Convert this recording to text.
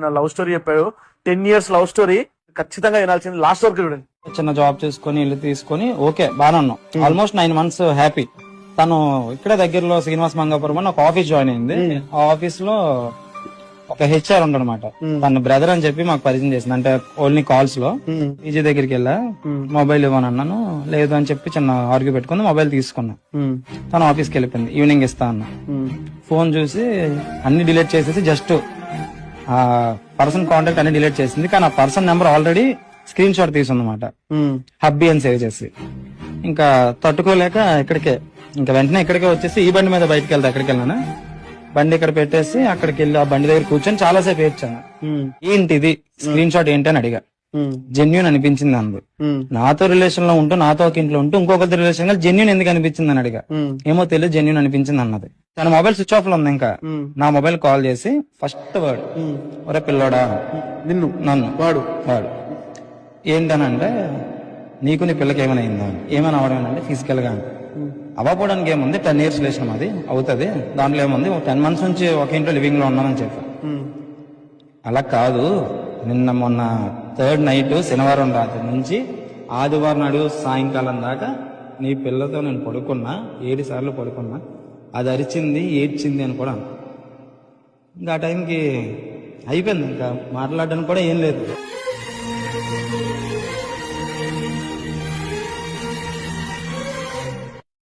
చిన్న love story చెప్పాడు. 10 years love story ఖచ్చితంగా వినాల్సింది. లాస్ట్ వరకు చూడండి. చిన్న జాబ్ చేసుకుని ఇల్లు తీసుకుని ఓకే బాగా ఉన్నాం. Almost 9 months happy. తను ఇక్కడే దగ్గరలో శ్రీనివాస్ మంగాపురం అని ఒక ఆఫీస్ జాయిన్ అయింది. ఆ ఆఫీస్ లో ఒక హెచ్ఆర్ ఉండనమాట. తన బ్రదర్ అని చెప్పి మాకు పరిచయం చేసింది. అంటే ఓన్లీ కాల్స్ లో పీజీ దగ్గరికి వెళ్ళా, మొబైల్ ఇవ్వను అన్నాను. లేదు అని చెప్పి చిన్న ఆర్గ్యూ పెట్టుకుని మొబైల్ తీసుకున్నా. తను ఆఫీస్కి వెళ్ళిపోయింది. ఈవినింగ్ ఇస్తా అన్న. ఫోన్ చూసి అన్ని డిలీట్ చేసేసి జస్ట్ ఆ పర్సన్ కాంటాక్ట్ అన్ని డిలీట్ చేసింది. కానీ ఆ person number already screenshot తీసుందన్నమాట. హబ్బీ అని సేవ్ చేసి ఇంకా తట్టుకోలేక ఇంకా వెంటనే ఇక్కడికే వచ్చేసి ఈ బండి మీద బయటకు వెళ్తా. ఎక్కడికి వెళ్ళాను బండి ఇక్కడ పెట్టేసి అక్కడికి వెళ్ళి ఆ బండి దగ్గర కూర్చొని చాలాసేపు ఏడ్చాను. ఏంటిది స్క్రీన్ షాట్ ఏంటి అని అడిగా. జెన్యున్ అనిపించింది అందు. నాతో రిలేషన్ లో ఉంటూ నాతో ఒక ఇంట్లో ఉంటూ ఇంకొకరి రిలేషన్ గా జెన్యున్ ఎందుకు అనిపించింది అని అడిగా. ఏమో తెలియదు జెన్యున్ అనిపించింది అన్నది. తన మొబైల్ స్విచ్ ఆఫ్ లో ఉంది. ఇంకా నా మొబైల్ కాల్ చేసి ఫస్ట్ వర్డ్ ఒరే పిల్లోడా నన్ను వాడు ఏంటనంటే నీకు నీ పిల్లకి ఏమైనా అయిందా, ఏమైనా అవడం అంటే ఫిజికల్ గా అవ్వకపోవడానికి ఏముంది, 10 years రిలేషన్ అది అవుతుంది, దాంట్లో ఏముంది, 10 months నుంచి ఒక ఇంట్లో లివింగ్ లో ఉన్నానని చెప్పా. అలా కాదు, మొన్న 3rd night శనివారం రాత్రి నుంచి ఆదివారం నాడు సాయంకాలం దాకా నీ పిల్లతో నేను పడుకున్నా, 7 సార్లు పడుకున్నా, అది అరిచింది ఏడ్చింది అని కూడా. ఇంకా ఆ టైంకి అయిపోయింది, ఇంకా మాట్లాడడానికి కూడా ఏం లేదు.